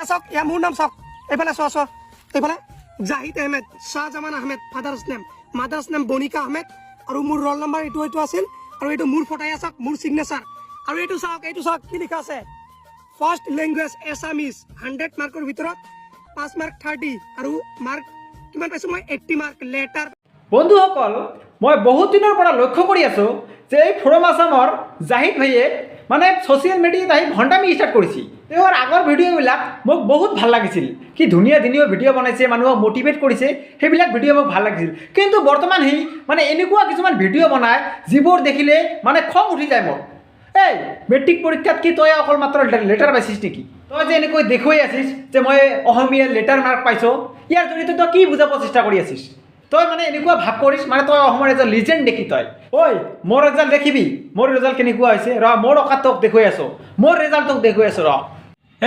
চাওক ইয়াৰ মোৰ নাম চাওক এইফালে চোৱা এইফালে Zahid Ahmed Shahjaman Ahmed father's name mother's name Banika Ahmed আৰু মোৰ ৰোল নম্বৰ এইটো আছিল আৰু এইটো মোৰ ফটো চাওক মোৰ সিগনেচাৰ আৰু এইটো চাওক কি লিখা আছে ফাৰ্ষ্ট লেংগুৱেজ এছামিজ 100 মাৰ্কৰ ভিতৰত 5 মাৰ্ক 30 আৰু মাৰ্ক কিমান পাইছো মই 80 মাৰ্ক লেটাৰ। বন্ধুসকল মই বহুত দিনৰ পৰা লক্ষ্য কৰি আছোঁ যে এই ফ্ৰম আছামৰ জাহিদ ভাইয়ে মানে ছ'চিয়েল মিডিয়াত আহি ভণ্ডামি ষ্টাৰ্ট কৰিছে। তেওঁৰ আগৰ ভিডিঅ'বিলাক মোক বহুত ভাল লাগিছিল, কি ধুনীয়া ধুনীয়া ভিডিঅ' বনাইছে, মানুহক মটিভেট কৰিছে, সেইবিলাক ভিডিঅ' মোক ভাল লাগিছিল। কিন্তু বৰ্তমান সি মানে এনেকুৱা কিছুমান ভিডিঅ' বনায় যিবোৰ দেখিলে মানে খং উঠি যায় মোৰ। এই মেট্ৰিক পৰীক্ষাত কি তই অকল মাত্ৰ লেটাৰ পাইছিস নেকি? তই যে এনেকৈ দেখুৱাই আছিস যে মই অসমীয়া লেটাৰ মাৰ্ক পাইছোঁ, ইয়াৰ জৰিয়তে তই কি বুজাব চেষ্টা কৰি আছিস? তই মানে এনেকুৱা ভাৱ কৰিছ মানে তই অসমৰ এজন লিজেণ্ড দেখি তই। ঐ মোৰ ৰেজাল্ট দেখিবি, মোৰ ৰেজাল্ট কেনেকুৱা হৈছে ৰ, মোৰ অকাত তোক দেখুৱাই আছোঁ, মোৰ ৰেজাল্ট তোক দেখুৱাই আছোঁ ৰ।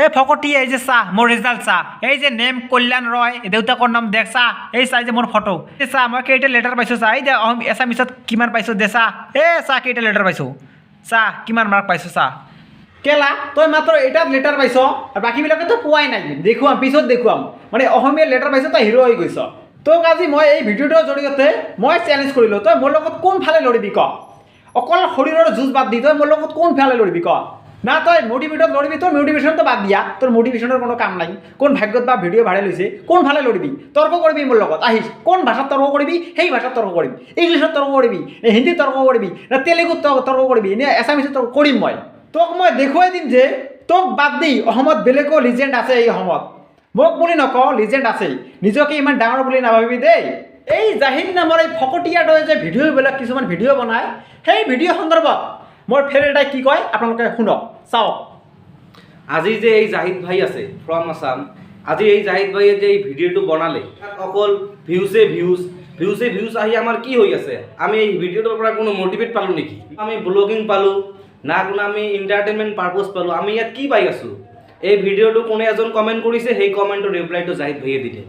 এই ফকটি এই যে চাহ মোৰ ৰেজাল্ট চাহ, এই যে নেম কল্যাণ ৰয় দেউতাকৰ নাম দেখ চাহ, এই চাহ যে মোৰ ফটো, এই চাহ মই কেইটা লেটাৰ পাইছোঁ চাহ, এই যে এছামিছত কিমান পাইছোঁ দে চাহ, এই চাহ কেইটা লেটাৰ পাইছোঁ চাহ, কিমান মাৰ্ক পাইছোঁ চাহ। কেলা তই মাত্ৰ এটাত লেটাৰ পাইছ আৰু বাকীবিলাকেতো পোৱাই নাই, দেখুৱাম পিছত দেখুৱাম, মানে অসমীয়া লেটাৰ পাইছ তই হিৰ' হৈ গৈছ। তোক আজি মই এই ভিডিঅ'টোৰ জৰিয়তে মই চেলেঞ্জ কৰিলোঁ, তই মোৰ লগত কোনফালে লৰিবি ক? অকল শৰীৰৰ যুঁজ বাদ দি তই মোৰ লগত কোনফালে লৰিবি ক? না তই মটিভেটত লৰিবি, তোৰ মটিভেশ্যনটো বাদ দিয়া, তোৰ মটিভেশ্যনৰ কোনো কাম নাই, কোন ভাগ্যত বা ভিডিঅ' ভাইৰেল হৈছে, কোনফালে লৰিবি? তৰ্ক কৰিবি মোৰ লগত আহিছ, কোন ভাষাত তৰ্ক কৰিবি সেই ভাষাত তৰ্ক কৰিবি, ইংলিছত তৰ্ক কৰিবি নে হিন্দীত তৰ্ক কৰিবি নে তেলেগুত তৰ্ক কৰিবি নে এছামিছত তৰ্ক কৰিম মই। তোক মই দেখুৱাই দিম যে তোক বাদ দি অসমত বেলেগো লিজেণ্ড আছে, এই অসমত মোক বুলি নকওঁ লিজেণ্ড আছে, নিজকে ইমান ডাঙৰ বুলি নাভাবিবি দেই। এই জাহিদ নামৰ এই ফকটীয়াটোৱে যে ভিডিঅ'বিলাক কিছুমান ভিডিঅ' বনায়, সেই ভিডিঅ' সন্দৰ্ভত মোৰ ফ্ৰেণ্ড এটাই কি কয় আপোনালোকে শুনক চাওক। আজি যে এই জাহিদ ভাই আছে ফ্ৰম আছাম, আজি এই জাহিদ ভাইয়ে যে এই ভিডিঅ'টো বনালে অকল ভিউজ আহি আমাৰ কি হৈ আছে? আমি এই ভিডিঅ'টোৰ পৰা কোনো মটিভেট পালোঁ নেকি? আমি ব্লগিং পালোঁ না কোনো আমি এণ্টাৰটেইনমেণ্ট পাৰপজ পালোঁ? আমি ইয়াত কি পাই আছোঁ? এই ভিডিঅ'টো কোনে এজন কমেণ্ট কৰিছে, সেই কমেণ্টৰ ৰিপ্লাইটো জাহিদ ভাইয়ে দিলে।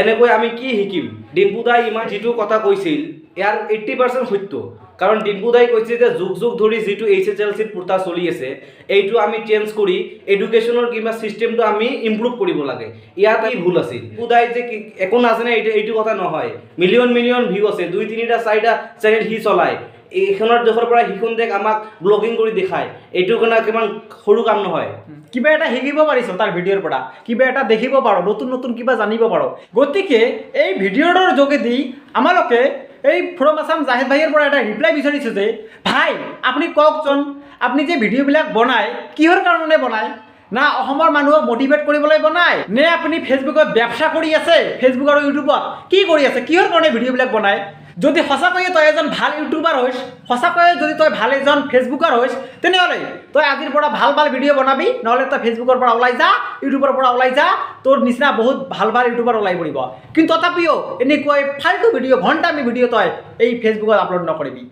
এনেকৈ আমি কি শিকিম? ডিম্পু দাই ইমান যিটো কথা কৈছিল ইয়াৰ 80% সত্য, কাৰণ ডিম্পু দাই কৈছে যে যুগ যুগ ধৰি যিটো HSLC প্ৰথা চলি আছে এইটো আমি চেঞ্জ কৰি এডুকেশ্যনৰ কিবা ছিষ্টেমটো আমি ইম্প্ৰুভ কৰিব লাগে। ইয়াত এই ভুল আছিল। ডিম্পু দাই যে একো নাজানে এইটো কথা নহয়, মিলিয়ন ভিউ আছে, 2, 3টা 4টা চেনেল সি চলায়, এইখনৰ দেশৰ পৰা সিখন দেশ আমাক ব্লগিং কৰি দেখায়, এইটো কাৰণে কিমান সৰু কাম নহয়। কিবা এটা শিকিব পাৰিছ তাৰ ভিডিঅ'ৰ পৰা, কিবা এটা দেখিব পাৰোঁ, নতুন কিবা জানিব পাৰোঁ। গতিকে এই ভিডিঅ'টোৰ যোগেদি আমালোকে এই ফ্ৰম আছাম জাহিদ ভাইৰ পৰা এটা ৰিপ্লাই বিচাৰিছোঁ যে ভাই আপুনি কওকচোন, আপুনি যে ভিডিঅ'বিলাক বনায় কিহৰ কাৰণে বনায়? না অসমৰ মানুহক মটিভেট কৰিবলৈ বনায়, নে আপুনি ফেচবুকত ব্যৱসা কৰি আছে, ফেচবুক আৰু ইউটিউবত কি কৰি আছে, কিহৰ কাৰণে ভিডিঅ'বিলাক বনায়? যদি সঁচাকৈয়ে তই এজন ভাল ইউটিউবাৰ হৈছ, সঁচাকৈয়ে যদি তই ভাল এজন ফেচবুকাৰ হৈছ, তেনেহ'লে তই আজিৰ পৰা ভাল ভিডিঅ' বনাবি, নহ'লে তই ফেচবুকৰ পৰা ওলাই যা, ইউটিউবৰ পৰা ওলাই যা, তোৰ নিচিনা বহুত ভাল ইউটিউবাৰ ওলাই পৰিব। কিন্তু তথাপিও এনেকৈ ফাল্টু ভিডিঅ' ঘণ্টামী ভিডিঅ' তই এই ফেচবুকত আপলোড নকৰিবি।